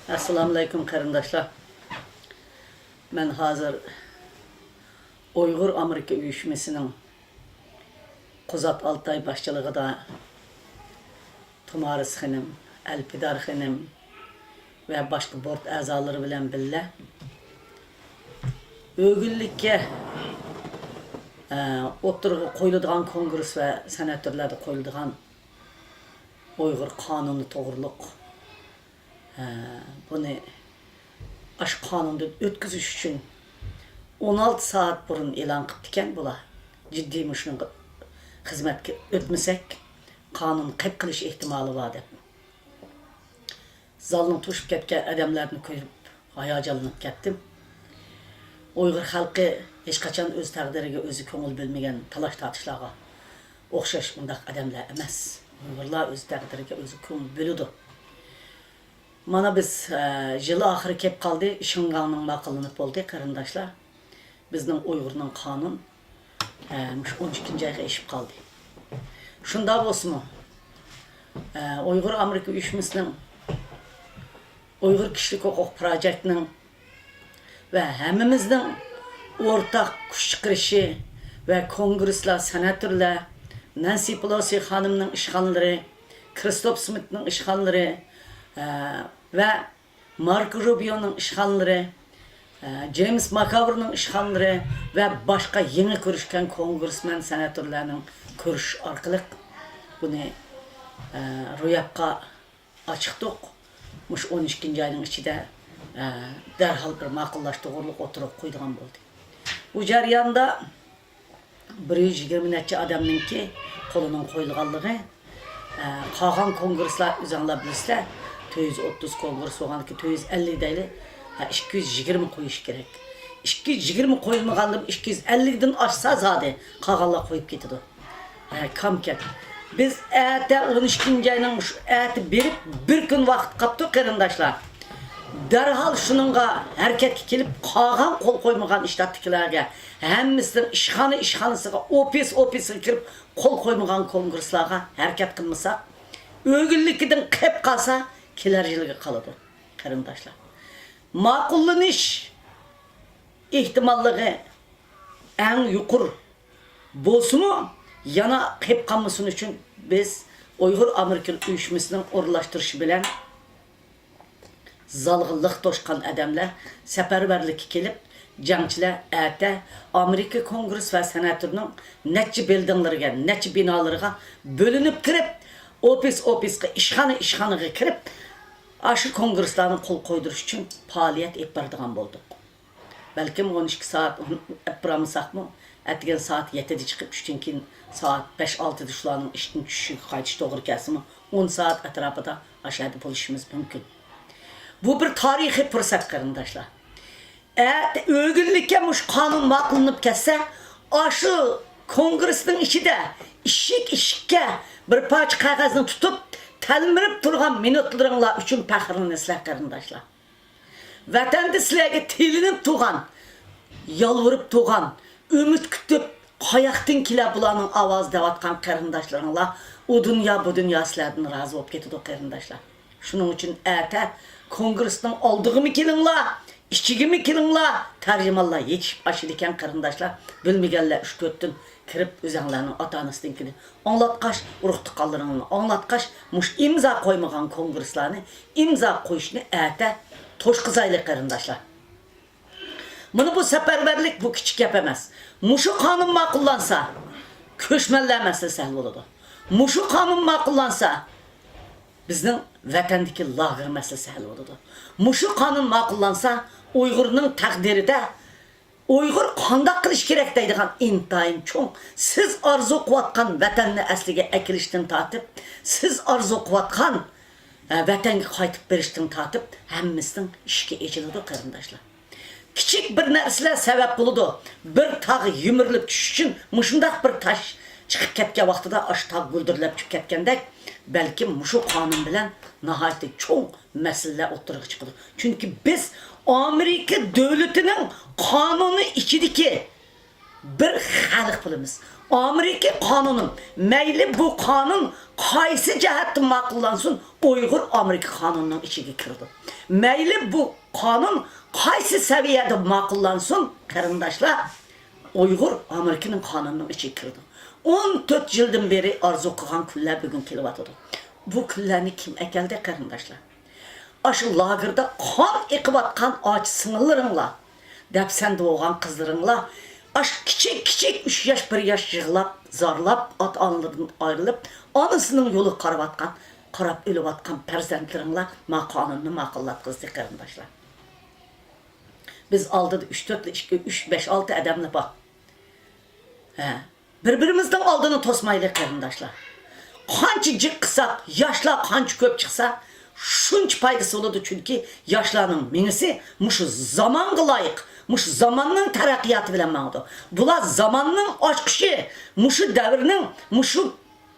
Assalamualaikum qarindoshlar. Men hozir Uyg'ur Amerika uyushmasining Quzat Altay boshchiligida Tumaris xonim, Alpidar xonim va boshqa bort a'zolari bilan birga o'g'illikka o'tirg'i qo'yiladigan kongress va senatorlarda qo'yiladigan Uyg'ur qonuni to'g'riliq bunu aşk kanundan ötküzüş için 16 saat burun e'lon qilibdikan bular. Jiddiy shunga xizmatga o'tmasak qonun qilib qilish ehtimoli bor deb. Zalning tushib ketgan odamlarni ko'rib hayajonlanib ketdim. Uyg'ur xalqi hech qachon o'z taqdiriga o'zi ko'ngil bo'lmagan talash tortishlarga o'xshash bunday odamlar emas. Uyg'urlar o'z taqdiriga o'zi ko'ngil bo'ladi. Mana biz yılı ahırı kep kaldı, Şıngan'ın maqılınıp oldu qarindoshlar. Bizning Uyg'urning qonun 12. ayga eşip kaldı. Şunda bo'lsin-mi? Uyg'ur Amerika uyushmasining Uyg'ur kishilik huquq projektining va hammamizning o'rtaq kuch chiqarishi va kongresslar, senatorlar, Nancy Pelosi xonimning ishxonalari, Christopher Smithning ishxonalari ve Marco Rubio'nun işgalleri, James McCaver'ın işgalleri ve başka yeni görüşken kongresmen senatörlerinin görüş arkalık bunu ro'yobga açıktık. 12. ayının içinde derhal bir ma'qullashtirib oturup koyduğum oldu. Bu jarayonda 120 necha adamninki qo'lining qo'yilganligi, qolgan kongresslar o'zinglar bilasizlar. 230 kongres olgan ki 250 deyli 220 koyuş gerek. 220 koyulmagandım 250'den aşsa zade qağanlar koyup ketidi. Kam ket. Biz ete 12. ayının eti berip bir gün vaqt qaptı qarindoshlar. Derhal şununla hareket kelip qağan qol qo'ymagan ishlatdikilarga hammasining ishxonasiga ofisiga kirib qol qo'ymagan kongresslarga hareket qilmasak, o'g'illigidan qilib qalsa kelar yilga qoladi qarindoshlar. Ma'qullanish ehtimolliği eng yuqori bo'lsa-mu, yana qilib qolmasin uchun biz Uyg'ur Amerika uyushmasining o'rlashtirishi bilan zalg'inlik to'shqan odamlar safarbarlikka kelib, jangchilar ata Amerika kongress va senatorining necha buildinglariga, necha binolarga bo'linib kirib, ofisga ishxonaga kirib, aşı kongresslarni qo'l qo'ydirish uchun faoliyat olib boradigan bo'ldik. Balkim 12 saat yapramsaqmı, atgan saat 7'de chiqib, 3'dan keyin saat 5-6'da shularning ishdan tushishi qaytish to'g'ri kelsa-mi, 10 saat atrofida ashada bo'lishimiz mumkin. Bu bir tarixiy fursat qarindoshlar. O'g'illikka mush qonun ma'qullanib ketsa, aşı kongressning ichida ishikka bir parcha qog'ozni tutib telmirib turgan minutlaringlar uchun faxrlansizlar qarindoshlar. Vatanda sizlarga tilinib turgan, yalvarib turgan, umid kutib, qayoqdan kelib bularning ovoz deyotgan qarindoshlaringlar, u dunyo bu dunyo sizlardan rozi bo'lib ketadi qarindoshlar. Shuning uchun ata kongressning oldig'imi kelinglar, ishchigimi kelinglar, tarjimonlar yetishib ashidi ekan qarindoshlar. Bilmaganlar 3-4 kun kirib o'zinglarning ota-onasinikini anglatqash, urug' tuqqanlaringni anglatqash, mush imzo qo'ymagan kongresslarni imzo qo'yishni ata to'shqizaylik qarindoshlar. Mana bu safarbarlik bu kichik gap emas. Mushu qonun ma'qullansa, ko'chmanlar masalasi hal bo'ladi. Mushu qonun ma'qullansa, bizning vatandagi lag'ir masalasi hal bo'ladi. Mushu qonun ma'qullansa, Uyg'urning taqdirida Uyg'ur qanday qilish kerak deydigan intayin cho'ng. Siz arzu qilayotgan vatanni asliga akilishdan tortib, siz arzu qilayotgan vatanga qaytib berishdan tortib, hammasining ishga ejiladi qarindoshlar. Kichik bir narsalar sabab bo'ladi. Bir tog' yumurilib tushish uchun mushundaq bir tosh chiqib ketgan vaqtida ash tog' guldirlab tushib ketgandek, balkim mushu qonun bilan nihoyatda cho'ng masalalar o'tirg'i chiqadi. Chunki biz Amerika davlatining qonuni ichidagi bir xalq bo'lamiz. Amerika kanunun, meyli bu kanun qaysı cəhətdən maqıllansın, Uyğur Amerika kanununun içine kirdi. Meyli bu kanun qaysı səviyyədə maqıllansın, qarındaşlar, Uyğur Amerikanın kanununun içine kirdi. 14 yıldan beri arzu okuğan küllər bugün kelibatıdır. Bu küllərini kim əkeldi, qarındaşlar? Aşı lagırda kan ekibatkan ağaç sınırlarınla, dəpsəndə oğan kızlarınla, aş kiçik 3 yaş 1 yaş yığılap, zarlap, at anlarından ayrılıp, anısının yolu karap ölüp atkan perzentlerinle kanununu makıllat kızdı qarındaşlar. Biz aldık 3-4-5-6 adamla bak. Birbirimizden aldığını tosmayla qarındaşlar. Qancha cik qısak, yaşlar qancha köp çıksa, şunç paydası oldu çünkü yaşlarının minisi muşu zamanға layık, muşu zamanның taraqqiyatı bilen mağdu. Bular zamanның aşkışı, muşu devrinin, muşu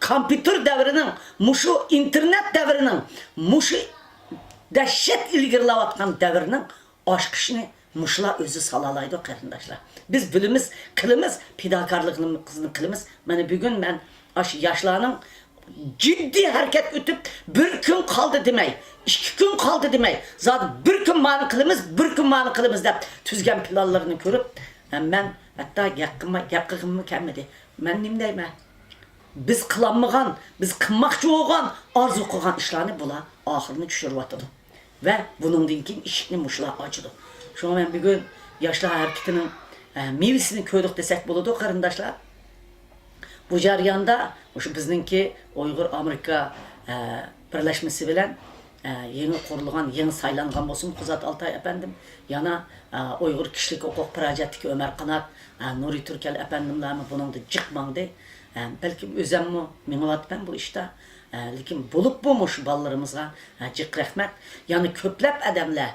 kompüter devrinin, muşu internet devrinin, muşu dəhşət ilgirlavatqan devrinin aşkışını muşlar özü salalaydı qarındaşlar. Biz bilimiz, kılımız, pidakarlığımızın kılımız. Bana bugün ben yaşlarının ciddi hareket ötüp bir gün kaldı demey, 2 gün kaldı demey. Zaten bir gün mani kılımız deyip tüzgen planlarını görüp ben hatta yakınımı kemmedi. Ben nimdeyim? Biz kılanmağan, biz kınmakçı oğan, arzu koğan işlerini bula ahırını düşürüp atıdı. Ve bunun dinkin işini muşlar acıdı. Şu an ben bir gün yaşlı hareketinin meyvesini köydük desek buludu qarındaşlar. Bu jarayanda bizninki Uyghur Amerika birleşmesi bilen yeni kurulgan, yeni saylangan olsun Kuzat Altay efendim. Yana Uyghur Kişilik Hukuk Projektiki Ömer Kanat, Nuri Türkel efendimlerimi bunun da çıkmandı. Belki özemmi minovat ben bu işte. Lekin bulup bulmuş ballarımıza cık rahmet. Yani köplep adamlar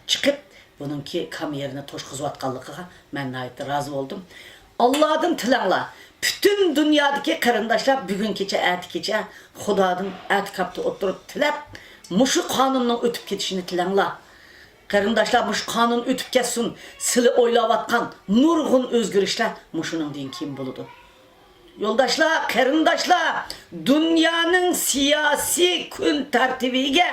çıkıp bununki kam yerine toşqızvatqanlıqıga mən nəhayət razı oldum. Allah'ın tilanla bütün dünyadaki qarındaşlar bugün keçe, əti keçe Xudadan əti kapta oturup tilep muşu kanunun ötüp ketişini tilanla. Qarındaşlar muşu kanun ötüp ketsin, sili oylavatqan nurgun özgürüşler muşunun deyin kim buludu. Yoldaşlar, qarındaşlar, dünyanın siyasi gün tertibiga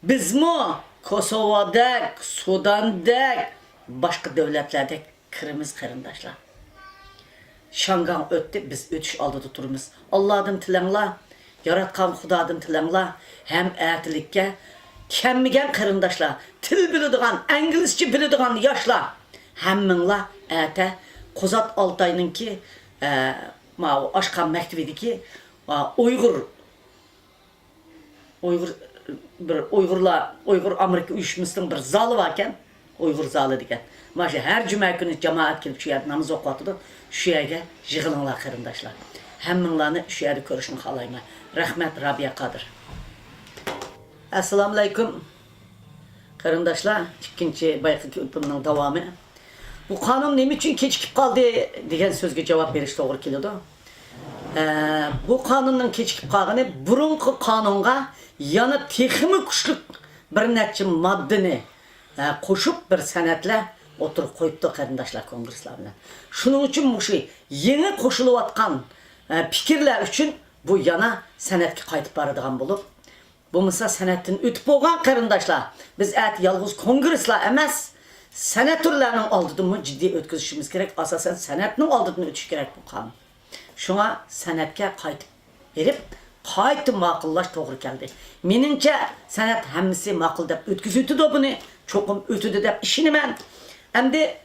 bizmi Kosova'da, Sudan'da, başka devletlerde kırmızı qarındaşlar. Şangan öttü, biz ötüş aldı turumuz. Allah'ın tilanla, yaratkan Xudadan tilanla, hem əyətlikке, kemmigen qarındaşlar, til biladigan, İngilizce biladigan yaşlar, hemminla əyətə, Kuzat Altay'nın ki, aşkan məktebidiki, Uyghur Amerika uyuşmasının bir zalı varken, Uyghur zalı diken. Maşa her cuma günü cemaat gelip şu yerde namaz okuyatıdı. Şu yerde yığılınlar qarındaşlar. Hemminlarını şu yerde görüşünü halayma. Rahmet Rabia Kadir. Assalamu alaikum. Qarındaşlar, ikinci bayaqki öpümünün davamı. Bu kanun ne için keçikip kaldı diyen sözge cevap veriş doğru keliyordu. Bu kanunun keçikip kaldığını burunqı kanunga yana texmi kuçluk bir neçə maddini koşup bir senetle oturup koyuptu qarındaşlar kongresler bilen. Şunun için bu şey yeni koşulup atkan fikirler için bu yana senetki kayıtıp barıdığan bulup bu misal senetin ötüp olgan qarındaşlar biz yalğız kongresler emez senatörlerin aldıdığımı ciddi ötküzüşümüz gerek. Asasen senetinin aldıdığını ötüş gerek bu kanun. Şuna senetke kayıtıp verip qaytı maqıllaş doğru geldi. Menimce senet hemmisi maqıl dep ötküzüldü de bunu. Çokum ötüdü dep işini ben. Hem de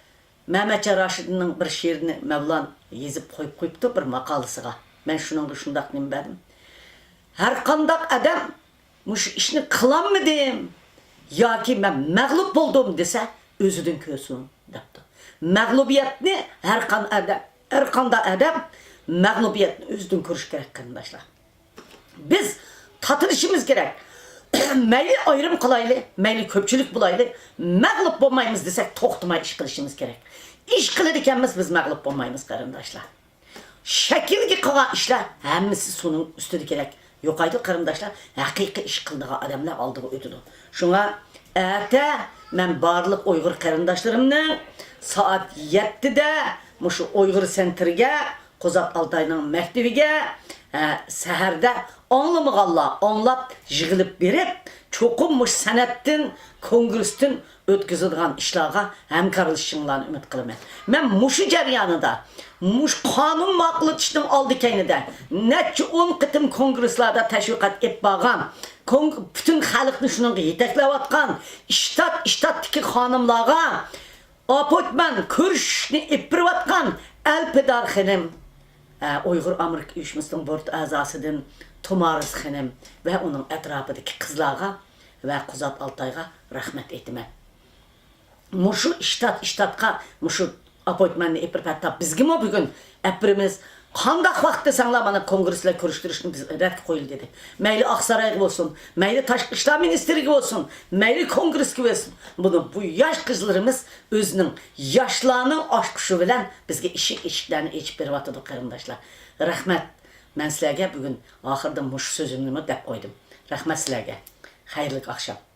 Mehmet Raşid'in bir şiirini Mevlan yazıp koyuptu bir makalısıga. Ben şunun şundak nimbedim. Her kandak adam muş işini kılan mı diyeyim? Ya ki ben mağlup oldum dese özüdün kösün depti. Mağlubiyetini her kanda adam mağlubiyetini özüdün körüş gerek arkadaşlar. Biz tatılışımız gerek. Meyli ayrım kılaylı, meyli köpçülük bulaylı, mağlup olmayımız desek toxtumay iş kılışımız gerek. İş kılırkenimiz biz mağlup olmayımız qarındaşlar. Şekilgi kılan işler hemmisi sonun üstüdü gerek. Yok aydı qarındaşlar, hakiki iş kıldığı adamlar aldığı ödüdü. Şuna ete ben barlık Uyghur qarındaşlarımla saat 7'de Muşu Uyghur Center'ge, Kozat Altay'ın mektebiga səhərdə anlamıqalla anlap jığılıb berib, çoxunmuş sənəttin, kongrestin ötküzüdüğün işlağa həmkarlışınlarını ümid qılım. Mən muşu cəryanıda, muş qanun maqlıtışdım aldı keynide, netçi 10 qıtım kongreslarda təşviqat ep bağan, bütün xalqını şunun yetekləvatqan, iştattiki xanımlağa, apotman, kürüşünü epprivatqan, elpedar xenim, Uyghur Amerika Uyuşmasının board azasıdın Tumarız xenim ve onun etrafındaki kızlağa ve Kozat Altay'a rahmet etmem. Muşu iştatqa, muşu appointmentni epprivattab bizgi mi bugün eprimiz qandaq vaqtda sanlar bana kongresle görüştürüşünü biz rədd qoyul dedi. Meyli Aksaray gibi olsun, meyli Taşqı İşlər Ministeri gibi olsun, meyli kongres gibi olsun. Bu yaş kızlarımız özünün yaşlarının aşkışı bilen bizge işiklerini içip bervatıdır qarındaşlar. Rəhmət, mən sizlərə bugün axırda muş sözümünü dəb qoydum. Rəhmət sizlərə. Xeyirlik axşam.